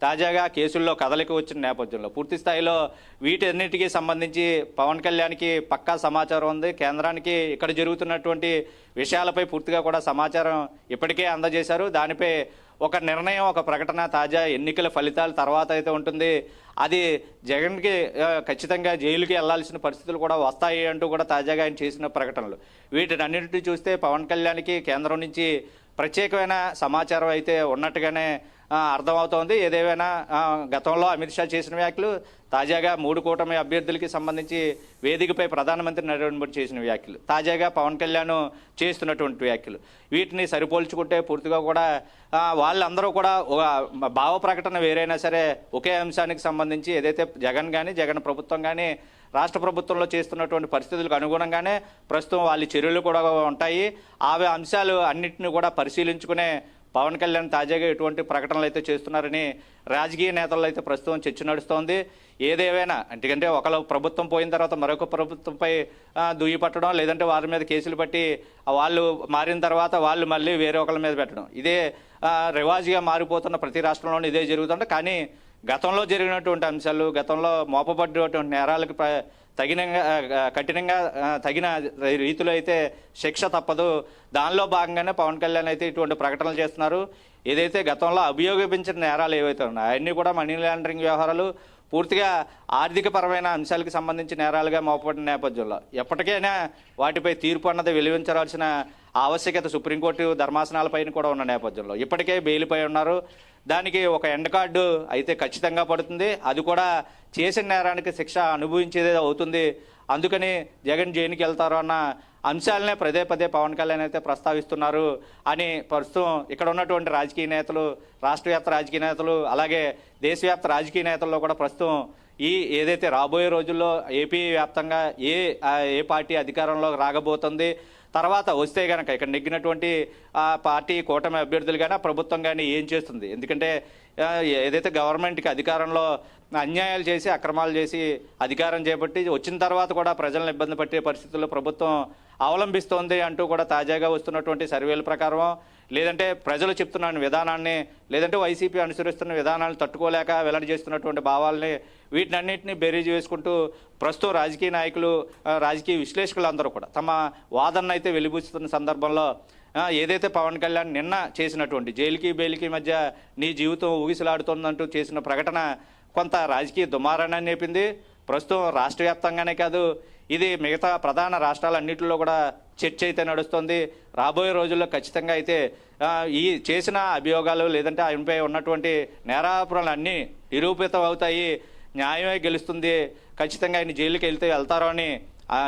తాజాగా కేసుల్లో కదలిక వచ్చిన నేపథ్యంలో పూర్తి స్థాయిలో వీటన్నిటికీ సంబంధించి పవన్ కళ్యాణ్కి పక్కా సమాచారం ఉంది. కేంద్రానికి ఇక్కడ జరుగుతున్నటువంటి విషయాలపై పూర్తిగా కూడా సమాచారం ఇప్పటికే అందజేశారు. దానిపై ఒక నిర్ణయం, ఒక ప్రకటన తాజా ఎన్నికల ఫలితాల తర్వాత అయితే ఉంటుంది. అది జగన్కి ఖచ్చితంగా జైలుకి వెళ్లాల్సిన పరిస్థితులు కూడా వస్తాయి అంటూ కూడా తాజాగా ఆయన చేసిన ప్రకటనలు. వీటినన్నింటినీ చూస్తే పవన్ కళ్యాణ్కి కేంద్రం నుంచి ప్రత్యేకమైన సమాచారం అయితే ఉన్నట్టుగానే అర్థమవుతోంది. ఏదేమైనా గతంలో అమిత్ షా చేసిన వ్యాఖ్యలు, తాజాగా 3 కూటమి అభ్యర్థులకి సంబంధించి వేదికపై ప్రధానమంత్రి నరేంద్ర మోదీ చేసిన వ్యాఖ్యలు, తాజాగా పవన్ కళ్యాణ్ చేస్తున్నటువంటి వ్యాఖ్యలు, వీటిని సరిపోల్చుకుంటే పూర్తిగా కూడా వాళ్ళందరూ కూడా భావ ప్రకటన వేరైనా సరే ఒకే అంశానికి సంబంధించి ఏదైతే జగన్ ప్రభుత్వం కానీ రాష్ట్ర ప్రభుత్వంలో చేస్తున్నటువంటి పరిస్థితులకు అనుగుణంగానే ప్రస్తుతం వాళ్ళ చర్యలు కూడా ఉంటాయి. ఆ అంశాలు అన్నింటినీ కూడా పరిశీలించుకునే పవన్ కళ్యాణ్ తాజాగా ఎటువంటి ప్రకటనలు అయితే చేస్తున్నారని రాజకీయ నేతల్లో అయితే ప్రస్తుతం చర్చ నడుస్తోంది. ఏదేమైనా ఎందుకంటే ఒకళ్ళ ప్రభుత్వం పోయిన తర్వాత మరొక ప్రభుత్వంపై దుయ్యపట్టడం, లేదంటే వారి మీద కేసులు పట్టి వాళ్ళు మారిన తర్వాత వాళ్ళు మళ్ళీ వేరే ఒకళ్ళ మీద పెట్టడం, ఇదే రివాజ్గా మారిపోతున్న ప్రతి రాష్ట్రంలోనూ ఇదే జరుగుతుంది. కానీ గతంలో జరిగినటువంటి అంశాలు, గతంలో మోపబడినటువంటి నేరాలకు కఠినంగా తగిన రీతిలో అయితే శిక్ష తప్పదు. దానిలో భాగంగానే పవన్ కళ్యాణ్ అయితే ఇటువంటి ప్రకటనలు చేస్తున్నారు. ఏదైతే గతంలో అభియోగించిన నేరాలు ఏవైతే ఉన్నాయో అవన్నీ కూడా మనీ లాండరింగ్ వ్యవహారాలు, పూర్తిగా ఆర్థికపరమైన అంశాలకు సంబంధించి నేరాలుగా మోపబడిన నేపథ్యంలో ఎప్పటికైనా వాటిపై తీర్పు అన్నది వెలువరించాల్సిన ఆవశ్యకత సుప్రీంకోర్టు ధర్మాసనాలపైన కూడా ఉన్న నేపథ్యంలో ఇప్పటికే బెయిల్పై ఉన్నారు. దానికి ఒక ఎండ్ కార్డు అయితే ఖచ్చితంగా పడుతుంది. అది కూడా చేసిన నేరానికి శిక్ష అనుభవించేదే అవుతుంది. అందుకని జగన్ జైలుకి వెళ్తారు అన్న అంశాలనే పదే పవన్ కళ్యాణ్ అయితే ప్రస్తావిస్తున్నారు అని ప్రస్తుతం ఇక్కడ ఉన్నటువంటి రాజకీయ నేతలు, రాష్ట్ర వ్యాప్త రాజకీయ నేతలు, అలాగే దేశవ్యాప్త రాజకీయ నేతల్లో కూడా ప్రస్తుతం ఏదైతే రాబోయే రోజుల్లో ఏపీ వ్యాప్తంగా ఏ పార్టీ అధికారంలో రాగబోతుంది, తర్వాత వస్తే కనుక ఇక్కడ నెగ్గినటువంటి పార్టీ కూటమి అభ్యర్థులు కానీ ప్రభుత్వం కానీ ఏం చేస్తుంది. ఎందుకంటే ఏదైతే గవర్నమెంట్కి అధికారంలో అన్యాయాలు చేసి అక్రమాలు చేసి అధికారం చేపట్టి వచ్చిన తర్వాత కూడా ప్రజలను ఇబ్బంది పట్టే పరిస్థితుల్లో ప్రభుత్వం అవలంబిస్తోంది అంటూ కూడా తాజాగా వస్తున్నటువంటి సర్వేల ప్రకారం, లేదంటే ప్రజలు చెప్తున్న విధానాన్ని, లేదంటే వైసీపీ అనుసరిస్తున్న విధానాలను తట్టుకోలేక వెల్లడి చేస్తున్నటువంటి భావాల్ని, వీటినన్నింటినీ బేరీజు వేసుకుంటూ ప్రస్తుతం రాజకీయ నాయకులు, రాజకీయ విశ్లేషకులు అందరూ కూడా తమ వాదనను అయితే వెలిబుచ్చుతున్న సందర్భంలో ఏదైతే పవన్ కళ్యాణ్ నిన్న చేసినటువంటి జైలుకి బెయిల్కి మధ్య నీ జీవితం ఊగిసలాడుతోందంటూ చేసిన ప్రకటన కొంత రాజకీయ దుమారాన్ని నేపింది. ప్రస్తుతం రాష్ట్ర వ్యాప్తంగానే కాదు, ఇది మిగతా ప్రధాన రాష్ట్రాలన్నింటిలో కూడా చర్చ అయితే నడుస్తుంది. రాబోయే రోజుల్లో ఖచ్చితంగా అయితే ఈ చేసిన అభియోగాలు, లేదంటే ఆయనపై ఉన్నటువంటి నేరాపురాలు అన్నీ నిరూపితం అవుతాయి, న్యాయమే గెలుస్తుంది, ఖచ్చితంగా ఆయన జైలుకి వెళ్తారో అని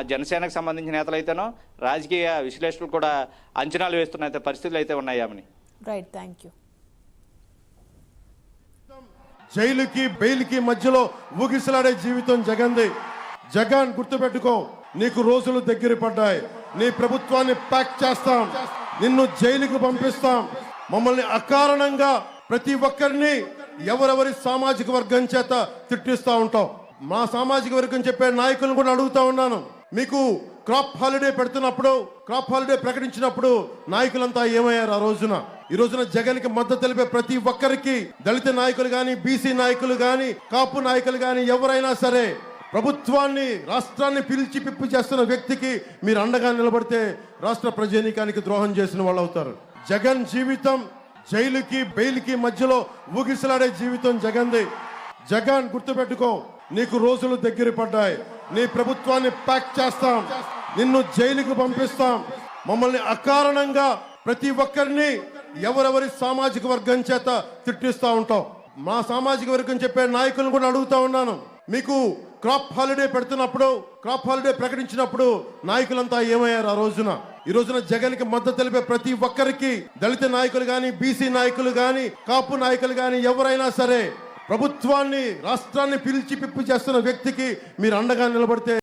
జనసేనకు సంబంధించిన నేతలు అయితేనో రాజకీయ విశ్లేషకులు కూడా అంచనాలు వేస్తున్న పరిస్థితులు అయితే ఉన్నాయామని. Right, thank you. జైలుకి బెయిల్కి మధ్యలో ఊగిసలాడే జీవితం జగన్ది. జగన్ గుర్తుపెట్టుకో, నీకు రోజులు దగ్గర పడ్డాయి. నీ ప్రభుత్వాన్ని ప్యాక్ చేస్తాం, నిన్ను జైలుకు పంపిస్తాం. మమ్మల్ని అకారణంగా ప్రతి ఒక్కరిని ఎవరెవరి సామాజిక వర్గం చేత తిట్టిస్తా ఉంటాం. మా సామాజిక వర్గం చెప్పే నాయకులను కూడా అడుగుతా ఉన్నాను. మీకు క్రాప్ హాలిడే పెడుతున్నప్పుడు, క్రాప్ హాలిడే ప్రకటించినప్పుడు నాయకులంతా ఏమయ్యారు? ఈ రోజున జగన్కి మద్దతు తెలిపే ప్రతి ఒక్కరికి, దళిత నాయకులు కానీ, బీసీ నాయకులు కానీ, కాపు నాయకులు కానీ, ఎవరైనా సరే ప్రభుత్వాన్ని, రాష్ట్రాన్ని పిలిచి పిప్పి చేస్తున్న వ్యక్తికి మీరు అండగా నిలబడితే రాష్ట్ర ప్రజానీకానికి ద్రోహం చేసిన వాళ్ళు అవుతారు. జగన్ జీవితం జైలుకి బెయిల్కి మధ్యలో ఊగిసలాడే జీవితం జగన్ది. జగన్ గుర్తుపెట్టుకో, నీకు రోజులు దగ్గర పడ్డాయి. నీ ప్రభుత్వాన్ని ప్యాక్ చేస్తాం, నిన్ను జైలుకు పంపిస్తాం. మమ్మల్ని అకారణంగా ప్రతి ఒక్కరిని ఎవరెవరి సామాజిక వర్గం చేత తిట్టిస్తా ఉంటాం. మా సామాజిక వర్గం చెప్పే నాయకులను కూడా అడుగుతా ఉన్నాను. మీకు క్రాప్ హాలిడే పెడుతున్నప్పుడు, క్రాప్ హాలిడే ప్రకటించినప్పుడు నాయకులంతా ఏమయ్యారు? ఈ రోజున జగన్కి మద్దతు తెలిపే ప్రతి ఒక్కరికి, దళిత నాయకులు కానీ, బీసీ నాయకులు కానీ, కాపు నాయకులు కానీ, ఎవరైనా సరే ప్రభుత్వాన్ని, రాష్ట్రాన్ని పిలిచి పిప్పి చేస్తున్న వ్యక్తికి మీరు అండగా నిలబడితే